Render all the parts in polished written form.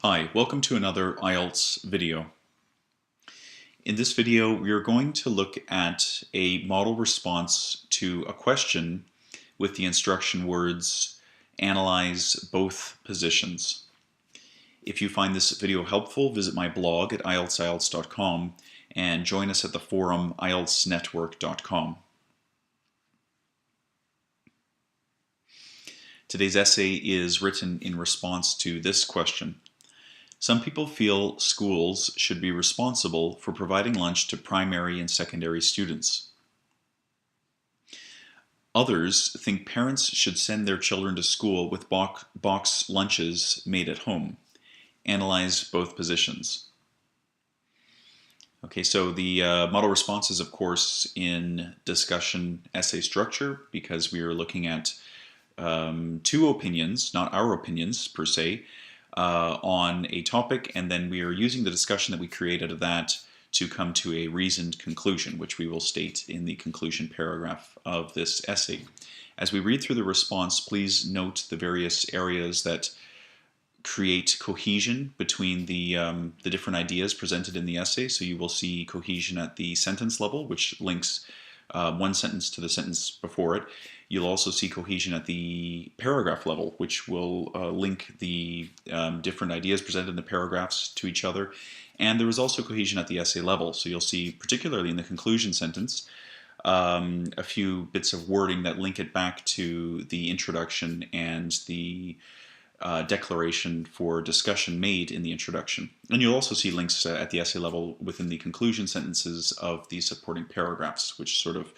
Hi, welcome to another IELTS video. In this video, we are going to look at a model response to a question with the instruction words, analyze both positions. If you find this video helpful, visit my blog at IELTS.com and join us at the forum IELTSnetwork.com. Today's essay is written in response to this question. Some people feel schools should be responsible for providing lunch to primary and secondary students. Others think parents should send their children to school with box lunches made at home. Analyze both positions. Okay, so the model response is, of course, in discussion essay structure because we are looking at two opinions, not our opinions per se, on a topic, and then we are using the discussion that we create out of that to come to a reasoned conclusion, which we will state in the conclusion paragraph of this essay. As we read through the response, please note the various areas that create cohesion between the different ideas presented in the essay. So you will see cohesion at the sentence level, which links one sentence to the sentence before it. You'll also see cohesion at the paragraph level, which will link the different ideas presented in the paragraphs to each other. And there is also cohesion at the essay level. So you'll see, particularly in the conclusion sentence, a few bits of wording that link it back to the introduction and the declaration for discussion made in the introduction. And you'll also see links at the essay level within the conclusion sentences of the supporting paragraphs, which sort of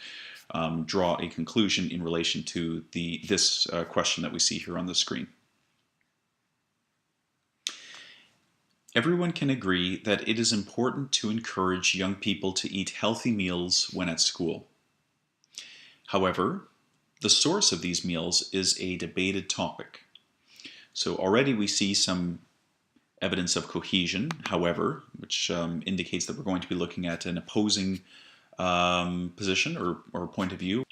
draw a conclusion in relation to this question that we see here on the screen. Everyone can agree that it is important to encourage young people to eat healthy meals when at school. However, the source of these meals is a debated topic. So already we see some evidence of cohesion, however, which indicates that we're going to be looking at an opposing position or point of view.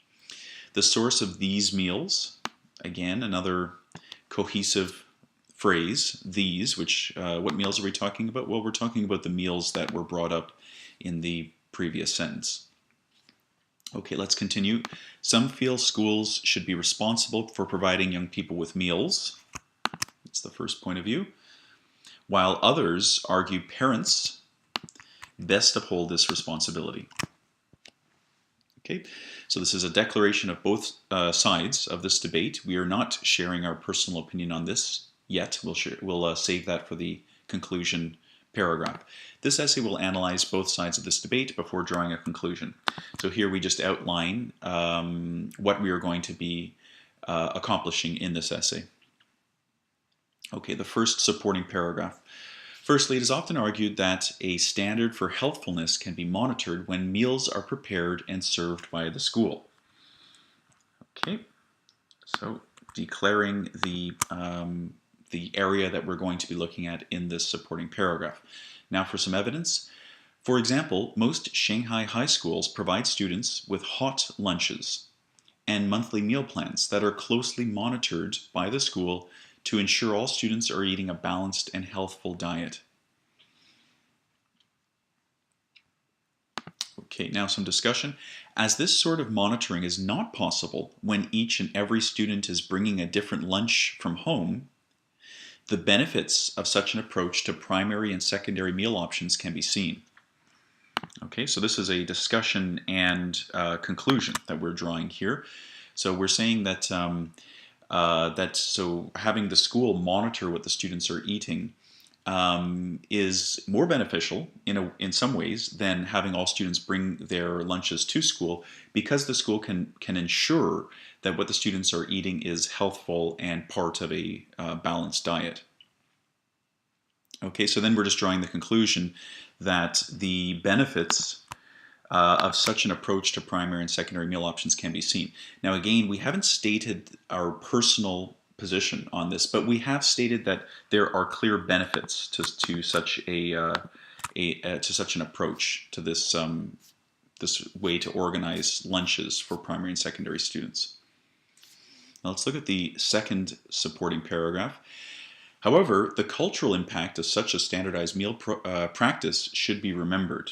The source of these meals, again, another cohesive phrase, these, which, what meals are we talking about? Well, we're talking about the meals that were brought up in the previous sentence. Okay, let's continue. Some feel schools should be responsible for providing young people with meals. That's the first point of view. While others argue parents best uphold this responsibility. Okay, so this is a declaration of both sides of this debate. We are not sharing our personal opinion on this yet. We'll save that for the conclusion paragraph. This essay will analyze both sides of this debate before drawing a conclusion. So here we just outline what we are going to be accomplishing in this essay. Okay, the first supporting paragraph. Firstly, it is often argued that a standard for healthfulness can be monitored when meals are prepared and served by the school. Okay, so declaring the area that we're going to be looking at in this supporting paragraph. Now for some evidence. For example, most Shanghai high schools provide students with hot lunches and monthly meal plans that are closely monitored by the school to ensure all students are eating a balanced and healthful diet. Okay, now some discussion. As this sort of monitoring is not possible when each and every student is bringing a different lunch from home, the benefits of such an approach to primary and secondary meal options can be seen. Okay, so this is a discussion and conclusion that we're drawing here. So we're saying that so having the school monitor what the students are eating is more beneficial in some ways than having all students bring their lunches to school, because the school can ensure that what the students are eating is healthful and part of a balanced diet. Okay, so then we're just drawing the conclusion that the benefits of such an approach to primary and secondary meal options can be seen. Now again, we haven't stated our personal position on this, but we have stated that there are clear benefits to such an approach, to this this way to organize lunches for primary and secondary students. Now let's look at the second supporting paragraph. However, the cultural impact of such a standardized meal practice should be remembered.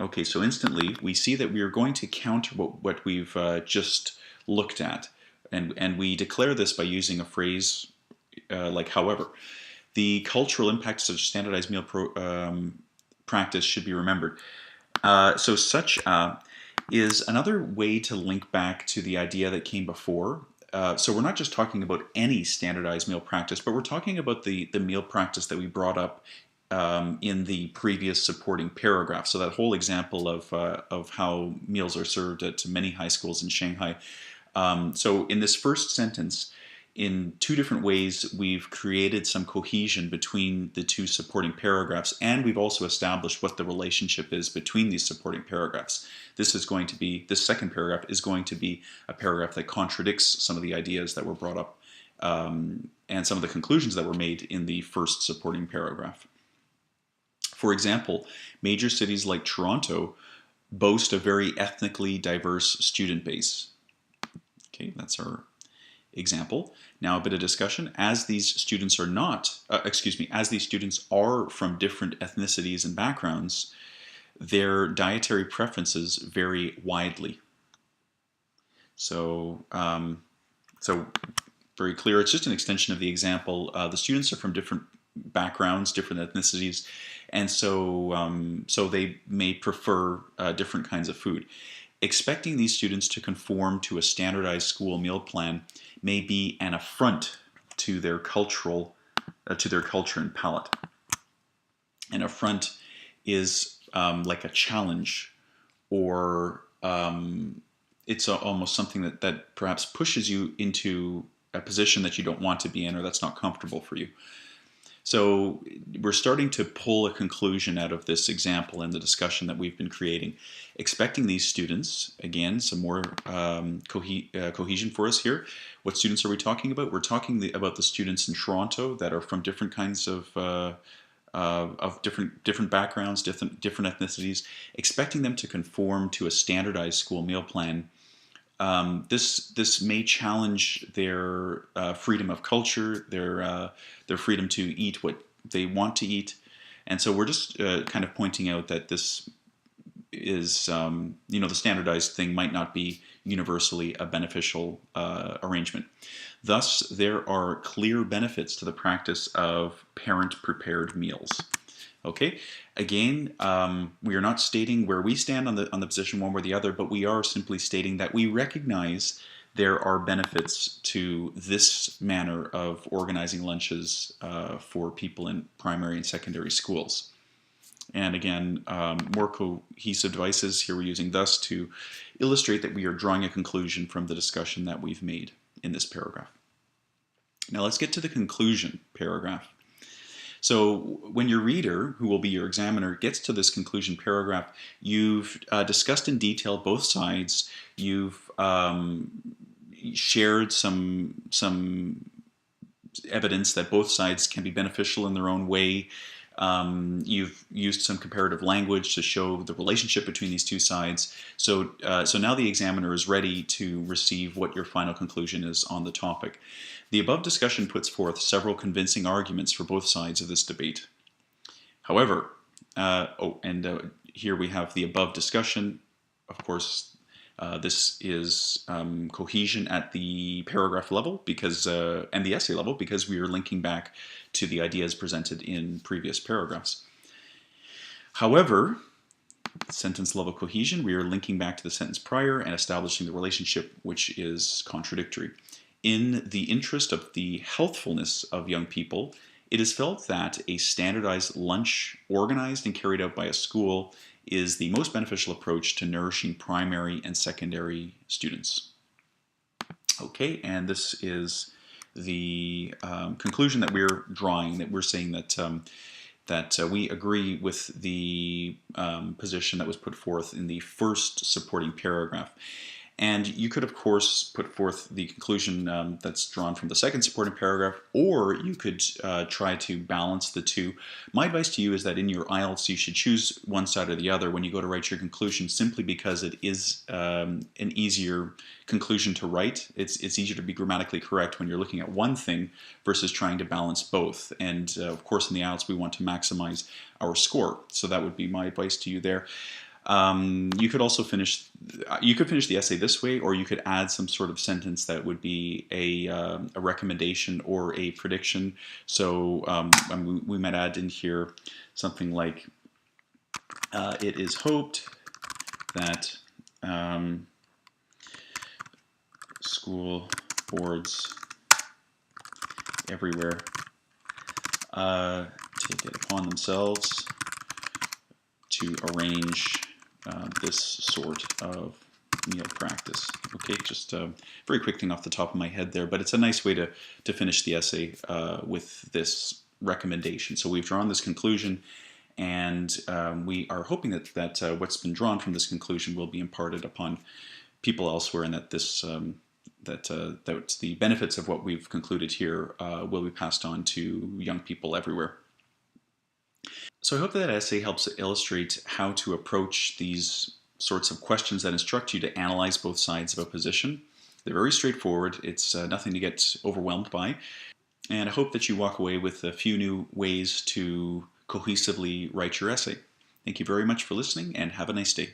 Okay, so instantly we see that we are going to counter what we've just looked at, and we declare this by using a phrase like however. The cultural impact of such a standardized meal practice should be remembered. So such is another way to link back to the idea that came before. So we're not just talking about any standardized meal practice, but we're talking about the meal practice that we brought up in the previous supporting paragraph. So that whole example of how meals are served at many high schools in Shanghai. So in this first sentence, in two different ways, we've created some cohesion between the two supporting paragraphs, and we've also established what the relationship is between these supporting paragraphs. This second paragraph is going to be a paragraph that contradicts some of the ideas that were brought up and some of the conclusions that were made in the first supporting paragraph. For example, major cities like Toronto boast a very ethnically diverse student base. Okay, that's our example. Now a bit of discussion. As these students are as these students are from different ethnicities and backgrounds, their dietary preferences vary widely. So, so very clear. It's just an extension of the example. The students are from different backgrounds, different ethnicities, and so they may prefer different kinds of food. Expecting these students to conform to a standardized school meal plan may be an affront to their culture and palate. An affront is like a challenge, or it's almost something that perhaps pushes you into a position that you don't want to be in, or that's not comfortable for you. So we're starting to pull a conclusion out of this example and the discussion that we've been creating. Expecting these students, again, some more cohesion for us here. What students are we talking about? We're talking about the students in Toronto that are from different kinds of different backgrounds, different ethnicities. Expecting them to conform to a standardized school meal plan. This may challenge their freedom of culture, their freedom to eat what they want to eat, and so we're just kind of pointing out that this is the standardized thing might not be universally a beneficial arrangement. Thus, there are clear benefits to the practice of parent-prepared meals. Okay, again, we are not stating where we stand on the position one way or the other, but we are simply stating that we recognize there are benefits to this manner of organizing lunches for people in primary and secondary schools. And again, more cohesive devices, here we're using thus to illustrate that we are drawing a conclusion from the discussion that we've made in this paragraph. Now let's get to the conclusion paragraph. So when your reader, who will be your examiner, gets to this conclusion paragraph, you've discussed in detail both sides. You've shared some evidence that both sides can be beneficial in their own way. You've used some comparative language to show the relationship between these two sides. So now the examiner is ready to receive what your final conclusion is on the topic. The above discussion puts forth several convincing arguments for both sides of this debate. However, here we have the above discussion. Of course, this is cohesion at the paragraph level and the essay level, because we are linking back to the ideas presented in previous paragraphs. However, sentence level cohesion, we are linking back to the sentence prior and establishing the relationship, which is contradictory. In the interest of the healthfulness of young people, it is felt that a standardized lunch organized and carried out by a school is the most beneficial approach to nourishing primary and secondary students. Okay, and this is the conclusion that we're drawing, that we're saying that we agree with the position that was put forth in the first supporting paragraph. And you could, of course, put forth the conclusion that's drawn from the second supporting paragraph, or you could try to balance the two. My advice to you is that in your IELTS, you should choose one side or the other when you go to write your conclusion, simply because it is an easier conclusion to write. It's easier to be grammatically correct when you're looking at one thing versus trying to balance both. And of course, in the IELTS, we want to maximize our score. So that would be my advice to you there. You could also finish the essay this way, or you could add some sort of sentence that would be a recommendation or a prediction. So we might add in here something like, it is hoped that school boards everywhere take it upon themselves to arrange this sort of meal practice. Okay, just a very quick thing off the top of my head there, but it's a nice way to finish the essay with this recommendation. So we've drawn this conclusion, and we are hoping that what's been drawn from this conclusion will be imparted upon people elsewhere, and that this that the benefits of what we've concluded here will be passed on to young people everywhere. So I hope that essay helps illustrate how to approach these sorts of questions that instruct you to analyze both sides of a position. They're very straightforward. It's nothing to get overwhelmed by. And I hope that you walk away with a few new ways to cohesively write your essay. Thank you very much for listening, and have a nice day.